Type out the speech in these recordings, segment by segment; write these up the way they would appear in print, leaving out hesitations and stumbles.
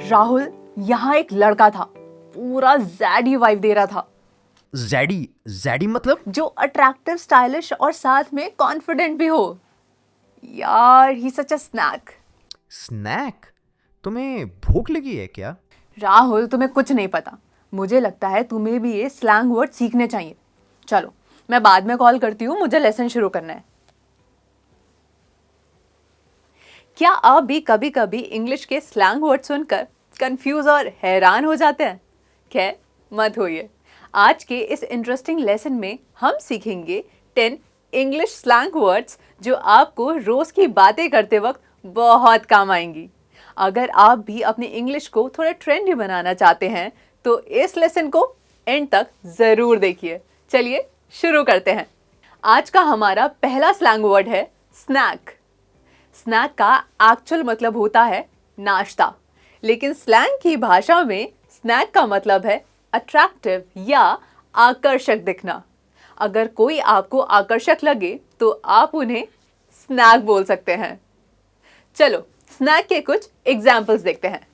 राहुल, यहाँ एक लड़का था, पूरा जैडी वाइब दे रहा था। जैडी जैडी मतलब? जो अट्रैक्टिव, स्टाइलिश और साथ में कॉन्फिडेंट भी हो। यार, ही सच अ स्नैक। स्नैक? तुम्हें भूख लगी है क्या? राहुल, तुम्हें कुछ नहीं पता। मुझे लगता है तुम्हें भी ये स्लैंग वर्ड सीखने चाहिए। चलो, मैं बाद में कॉल करती हूँ, मुझे लेसन शुरू करना है। क्या आप भी कभी कभी इंग्लिश के स्लैंग वर्ड सुनकर कंफ्यूज और हैरान हो जाते हैं? खैर, मत होइए। आज के इस इंटरेस्टिंग लेसन में हम सीखेंगे 10 इंग्लिश स्लैंग वर्ड्स जो आपको रोज की बातें करते वक्त बहुत काम आएंगी। अगर आप भी अपनी इंग्लिश को थोड़ा ट्रेंडी बनाना चाहते हैं तो इस लेसन को एंड तक जरूर देखिए। चलिए शुरू करते हैं। आज का हमारा पहला स्लैंग वर्ड है स्नैक। स्नैक का एक्चुअल मतलब होता है नाश्ता, लेकिन स्लैंग की भाषा में स्नैक का मतलब है अट्रैक्टिव या आकर्षक दिखना। अगर कोई आपको आकर्षक लगे तो आप उन्हें स्नैक बोल सकते हैं। चलो, स्नैक के कुछ एग्जाम्पल्स देखते हैं।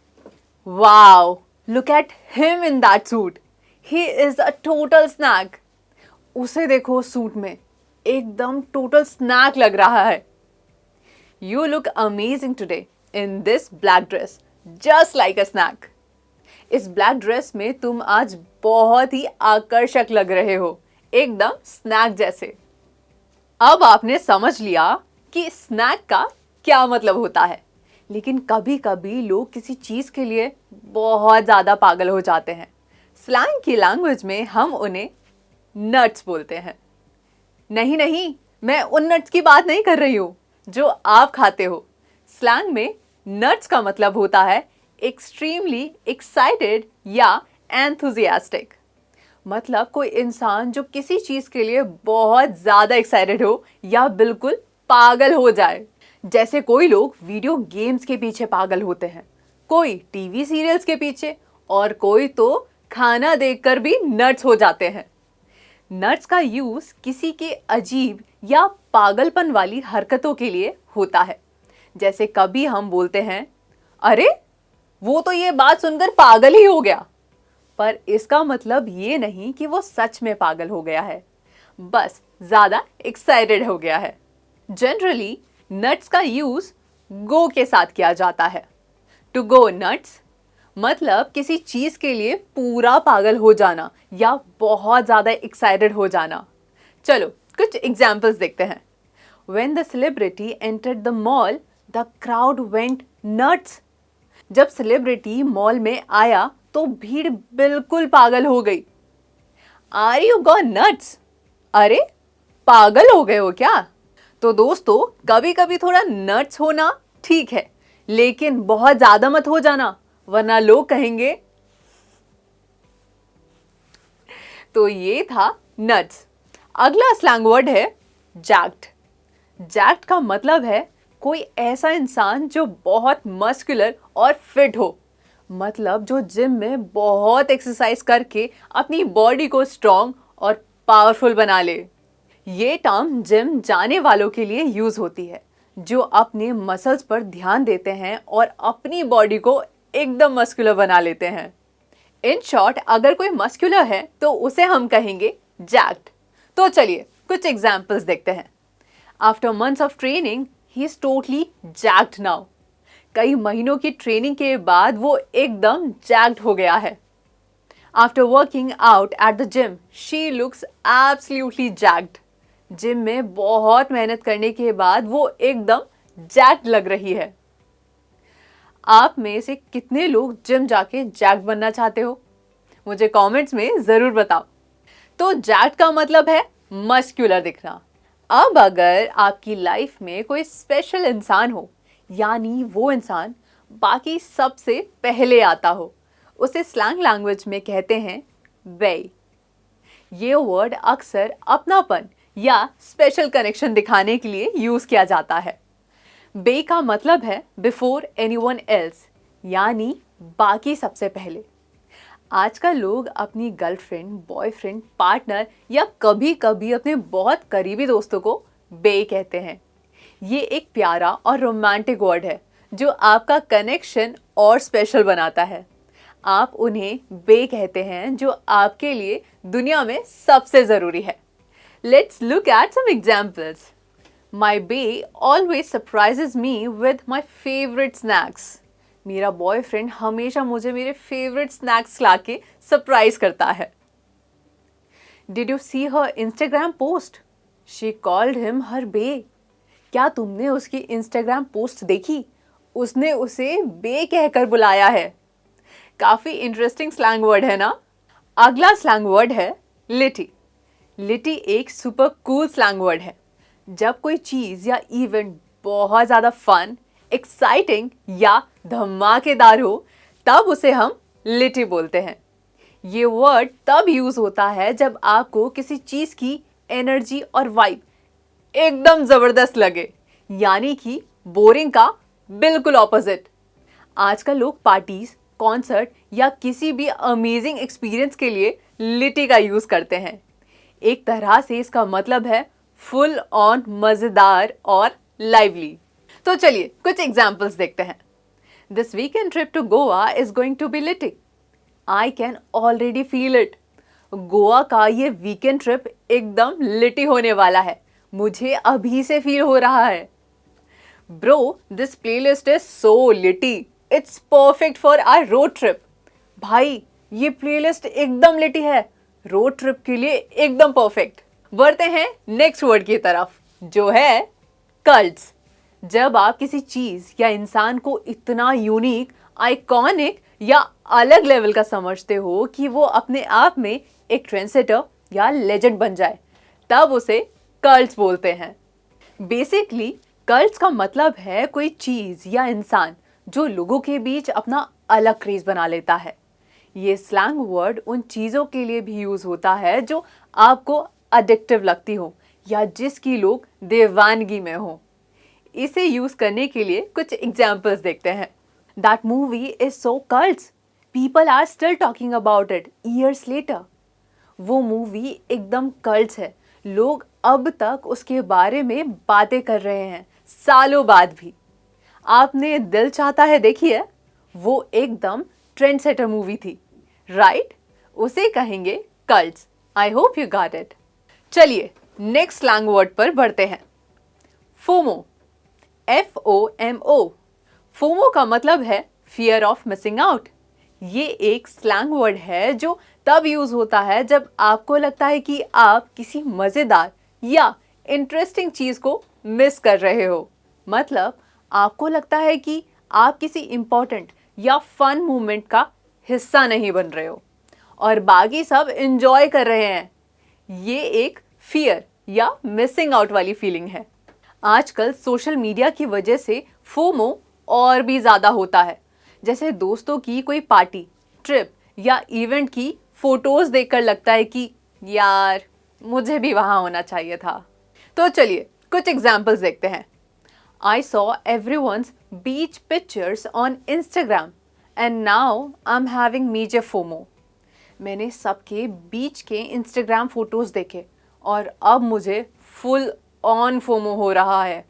Wow, look at him in that suit, he is a total snack. उसे देखो सूट में, एकदम टोटल स्नैक लग रहा है। You look amazing today in this black dress, just like a snack. इस ब्लैक ड्रेस में तुम आज बहुत ही आकर्षक लग रहे हो, एकदम स्नैक जैसे। अब आपने समझ लिया कि स्नैक का क्या मतलब होता है, लेकिन कभी कभी लोग किसी चीज के लिए बहुत ज्यादा पागल हो जाते हैं। स्लैंग की लैंग्वेज में हम उन्हें नट्स बोलते हैं। नहीं नहीं, मैं उन नट्स की बात नहीं कर रही हूँ जो आप खाते हो। स्लैंग में नट्स का मतलब होता है एक्सट्रीमली एक्साइटेड या एंथुजियास्टिक। मतलब कोई इंसान जो किसी चीज के लिए बहुत ज्यादा एक्साइटेड हो या बिल्कुल पागल हो जाए। जैसे कोई लोग वीडियो गेम्स के पीछे पागल होते हैं, कोई टीवी सीरियल्स के पीछे, और कोई तो खाना देखकर भी नट्स हो जाते हैं। नट्स का यूज किसी के अजीब या पागलपन वाली हरकतों के लिए होता है। जैसे कभी हम बोलते हैं, अरे वो तो ये बात सुनकर पागल ही हो गया, पर इसका मतलब ये नहीं कि वो सच में पागल हो गया है, बस ज्यादा एक्साइटेड हो गया है। जनरली नट्स का यूज गो के साथ किया जाता है। टू गो नट्स मतलब किसी चीज के लिए पूरा पागल हो जाना या बहुत ज्यादा एक्साइटेड हो जाना। चलो कुछ एग्जाम्पल्स देखते हैं। When the celebrity entered the mall, the crowd went nuts. जब सेलिब्रिटी मॉल में आया तो भीड़ बिल्कुल पागल हो गई। Are you gone nuts? अरे पागल हो गए हो क्या? तो दोस्तों, कभी कभी थोड़ा नट्स होना ठीक है, लेकिन बहुत ज्यादा मत हो जाना, वरना लोग कहेंगे। तो ये था नट्स। अगला स्लैंग वर्ड है जैक्ड। जैक्ड का मतलब है कोई ऐसा इंसान जो बहुत मस्कुलर और फिट हो। मतलब जो जिम में बहुत एक्सरसाइज करके अपनी बॉडी को स्ट्रॉन्ग और पावरफुल बना ले। ये टर्म जिम जाने वालों के लिए यूज होती है, जो अपने मसल्स पर ध्यान देते हैं और अपनी बॉडी को एकदम मस्कुलर बना लेते हैं। इन शॉर्ट, अगर कोई मस्कुलर है तो उसे हम कहेंगे जैक्ड। तो चलिए कुछ एग्जाम्पल्स देखते हैं। After months of training he is totally jacked now. कई महीनों की ट्रेनिंग के बाद वो एकदम जैक्ड हो गया है। After working out at the gym she looks absolutely jacked. Gym में बहुत मेहनत करने के बाद वो एकदम जैक्ड लग रही है। आप में से कितने लोग जिम जाके जैक्ड बनना चाहते हो? मुझे कमेंट्स में जरूर बताओ। तो जैक्ड का मतलब है मस्कुलर दिखना। अब अगर आपकी लाइफ में कोई स्पेशल इंसान हो, यानी वो इंसान बाकी सबसे पहले आता हो, उसे स्लैंग लैंग्वेज में कहते हैं वे। ये वर्ड अक्सर अपनापन या स्पेशल कनेक्शन दिखाने के लिए यूज किया जाता है। बे का मतलब है बिफोर एनीवन एल्स, यानी बाकी सबसे पहले। आजकल लोग अपनी गर्लफ्रेंड, बॉयफ्रेंड, पार्टनर या कभी कभी अपने बहुत करीबी दोस्तों को बे कहते हैं। ये एक प्यारा और रोमांटिक वर्ड है जो आपका कनेक्शन और स्पेशल बनाता है। आप उन्हें बे कहते हैं जो आपके लिए दुनिया में सबसे ज़रूरी है। Let's look at some examples. My bae always surprises me with my favourite snacks. मेरा बॉयफ्रेंड हमेशा मुझे मेरे फेवरेट स्नैक्स ला के सरप्राइज करता है। Did you see her Instagram post? She called him her bae. क्या तुमने उसकी इंस्टाग्राम पोस्ट देखी? उसने उसे बे कहकर बुलाया है। काफ़ी इंटरेस्टिंग स्लैंग वर्ड है ना? अगला स्लैंग वर्ड है लिटी। लिटी एक सुपर कूल स्लैंग वर्ड है। जब कोई चीज़ या इवेंट बहुत ज़्यादा फन, एक्साइटिंग या धमाकेदार हो तब उसे हम लिटी बोलते हैं। ये वर्ड तब यूज़ होता है जब आपको किसी चीज़ की एनर्जी और वाइब एकदम ज़बरदस्त लगे, यानी कि बोरिंग का बिल्कुल ऑपोजिट। आजकल लोग पार्टीज, कॉन्सर्ट या किसी भी अमेजिंग एक्सपीरियंस के लिए लिटी का यूज़ करते हैं। एक तरह से इसका मतलब है फुल ऑन मज़ेदार और लाइवली। तो चलिए कुछ एग्जाम्पल्स देखते हैं। This weekend trip to Goa is going to be litty. I can already feel it. Goa का ये वीकेंड ट्रिप एकदम लिटी होने वाला है, मुझे अभी से फील हो रहा है। Bro, this playlist is so litty, it's perfect for our road trip. भाई, ये प्लेलिस्ट एकदम लिटी है, रोड ट्रिप के लिए एकदम परफेक्ट। बढ़ते हैं नेक्स्ट वर्ड की तरफ, जो है कल्ट्स। जब आप किसी चीज़ या इंसान को इतना यूनिक, आइकॉनिक या अलग लेवल का समझते हो कि वो अपने आप में एक ट्रेंडसेटर या लेजेंड बन जाए, तब उसे कल्ट्स बोलते हैं। बेसिकली कल्ट्स का मतलब है कोई चीज़ या इंसान जो लोगों के बीच अपना अलग क्रेज बना लेता है। ये स्लैंग वर्ड उन चीज़ों के लिए भी यूज़ होता है जो आपको अडिक्टिव लगती हो या जिसकी लोग दीवानगी में हो। इसे यूज़ करने के लिए कुछ एग्जाम्पल्स देखते हैं। That movie is so cults, people are still talking about it years later. वो मूवी एकदम कल्ट्स है, लोग अब तक उसके बारे में बातें कर रहे हैं सालों बाद भी। आपने दिल चाहता है देखी है? वो एकदम ट्रेंड सेटर मूवी थी, राइट? उसे कहेंगे cults. I hope you got it. चलिए नेक्स्ट स्लैंग वर्ड पर बढ़ते हैं। FOMO, FOMO। फोमो का मतलब है फियर ऑफ मिसिंग आउट। ये एक स्लैंग वर्ड है जो तब यूज होता है जब आपको लगता है कि आप किसी मज़ेदार या इंटरेस्टिंग चीज़ को मिस कर रहे हो। मतलब आपको लगता है कि आप किसी इम्पोर्टेंट या फन मोमेंट का हिस्सा नहीं बन रहे हो और बाकी सब एंजॉय कर रहे हैं। ये एक फियर या मिसिंग आउट वाली फीलिंग है। आजकल सोशल मीडिया की वजह से फोमो और भी ज़्यादा होता है। जैसे दोस्तों की कोई पार्टी, ट्रिप या इवेंट की फ़ोटोज़ देखकर लगता है कि यार मुझे भी वहाँ होना चाहिए था। तो चलिए कुछ एग्जाम्पल्स देखते हैं। I saw everyone's beach pictures on Instagram and now I'm having major FOMO. मैंने सबके बीच के इंस्टाग्राम फोटोज़ देखे और अब मुझे फुल ऑन फोमो हो रहा है।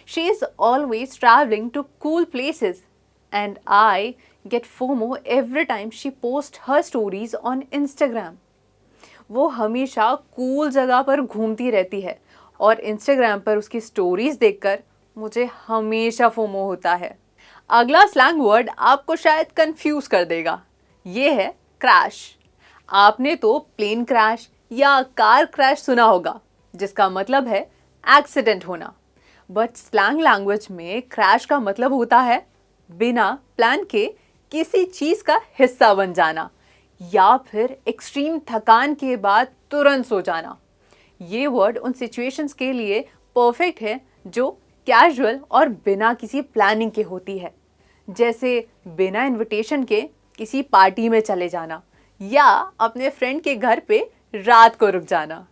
She is always traveling to cool places and I get FOMO every time she posts her stories on Instagram. वो हमेशा कूल जगह पर घूमती रहती है और इंस्टाग्राम पर उसकी स्टोरीज देखकर मुझे हमेशा फोमो होता है। अगला स्लैंग वर्ड आपको शायद कंफ्यूज कर देगा। ये है क्रैश। आपने तो प्लेन क्रैश या कार क्रैश सुना होगा, जिसका मतलब है एक्सीडेंट होना। बट स्लैंग लैंग्वेज में क्रैश का मतलब होता है बिना प्लान के किसी चीज़ का हिस्सा बन जाना या फिर एक्सट्रीम थकान के बाद तुरंत सो जाना। ये वर्ड उन सिचुएशंस के लिए परफेक्ट है जो कैजुअल और बिना किसी प्लानिंग के होती है, जैसे बिना इनविटेशन के किसी पार्टी में चले जाना या अपने फ्रेंड के घर पे रात को रुक जाना।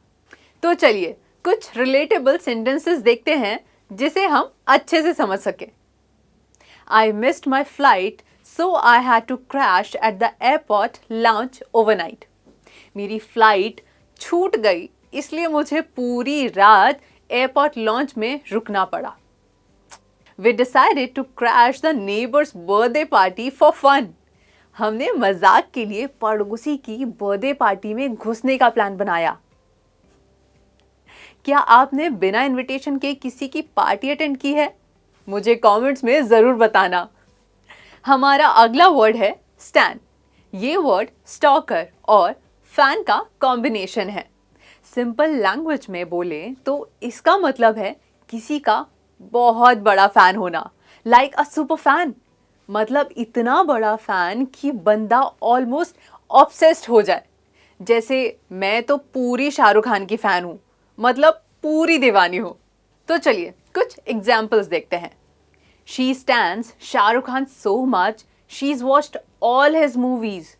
तो चलिए कुछ रिलेटेबल सेंटेंसेस देखते हैं जिसे हम अच्छे से समझ सकें। I missed my flight, so I had to crash at the airport lounge overnight. मेरी फ्लाइट छूट गई इसलिए मुझे पूरी रात एयरपोर्ट लॉन्च में रुकना पड़ा। We decided to crash the neighbor's birthday party for fun. हमने मजाक के लिए पड़ोसी की बर्थडे पार्टी में घुसने का प्लान बनाया। क्या आपने बिना इनविटेशन के किसी की पार्टी अटेंड की है? मुझे कमेंट्स में जरूर बताना। हमारा अगला वर्ड है स्टैन। ये वर्ड स्टॉकर और फैन का कॉम्बिनेशन है। सिंपल लैंग्वेज में बोले तो इसका मतलब है किसी का बहुत बड़ा फैन होना, लाइक अ सुपर फैन। मतलब इतना बड़ा फैन कि बंदा ऑलमोस्ट ऑब्सेस्ड हो जाए। जैसे मैं तो पूरी शाहरुख खान की फैन हूँ, मतलब पूरी दीवानी हूँ। तो चलिए कुछ एग्जाम्पल्स देखते हैं। She stands Shahrukh Khan so much शीज watched all his movies.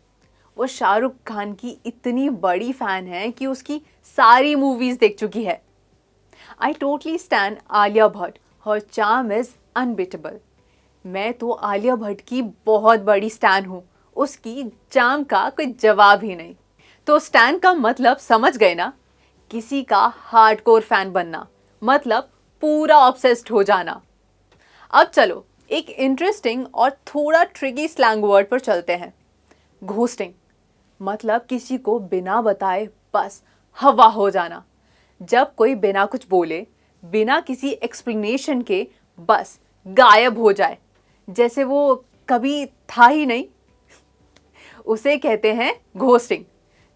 वो शाहरुख खान की इतनी बड़ी फैन है कि उसकी सारी मूवीज देख चुकी है। I totally stand Alia Bhatt, her charm is unbeatable. मैं तो आलिया भट्ट की बहुत बड़ी स्टैन हूँ, उसकी चार्म का कोई जवाब ही नहीं। तो स्टैन का मतलब समझ गए ना? किसी का हार्डकोर फैन बनना, मतलब पूरा ऑब्सेस्ड हो जाना। अब चलो एक इंटरेस्टिंग और थोड़ा ट्रिकी स्लैंग वर्ड पर चलते हैं। घोस्टिंग मतलब किसी को बिना बताए बस हवा हो जाना। जब कोई बिना कुछ बोले, बिना किसी एक्सप्लेनेशन के बस गायब हो जाए, जैसे वो कभी था ही नहीं, उसे कहते हैं घोस्टिंग।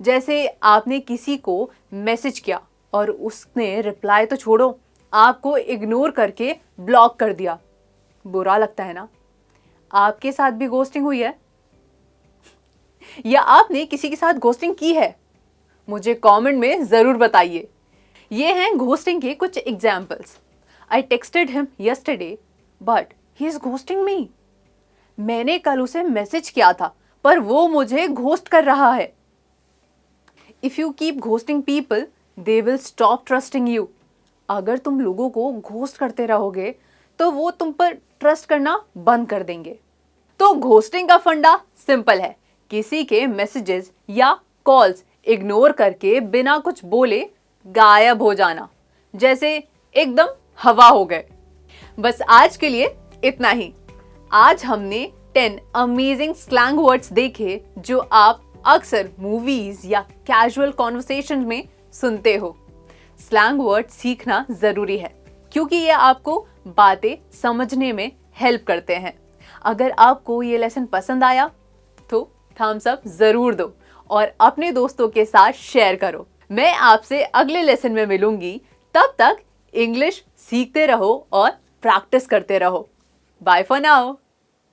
जैसे आपने किसी को मैसेज किया और उसने रिप्लाई तो छोड़ो, आपको इग्नोर करके ब्लॉक कर दिया। बुरा लगता है ना? आपके साथ भी घोस्टिंग हुई है या आपने किसी के साथ घोस्टिंग की है? मुझे कमेंट में जरूर बताइए। ये हैं घोस्टिंग के कुछ examples. I texted him yesterday but he is ghosting me. मैंने कल उसे मैसेज किया था पर वो मुझे घोस्ट कर रहा है। If you keep ghosting people they will stop trusting you. अगर तुम लोगों को घोस्ट करते रहोगे तो वो तुम पर ट्रस्ट करना बंद कर देंगे। तो घोस्टिंग का फंडा सिंपल है, किसी के मैसेजेस या कॉल्स इग्नोर करके बिना कुछ बोले गायब हो जाना, जैसे एकदम हवा हो गए। बस आज के लिए इतना ही। आज हमने 10 अमेजिंग स्लैंग वर्ड्स देखे जो आप अक्सर मूवीज या कैजुअल कॉन्वर्सेशन में सुनते हो। स्लैंग वर्ड सीखना जरूरी है क्योंकि ये आपको बातें समझने में हेल्प करते हैं। अगर आपको ये लेसन पसंद आया तो थम्स अप जरूर दो और अपने दोस्तों के साथ शेयर करो। मैं आपसे अगले लेसन में मिलूंगी। तब तक इंग्लिश सीखते रहो और प्रैक्टिस करते रहो। Bye for now.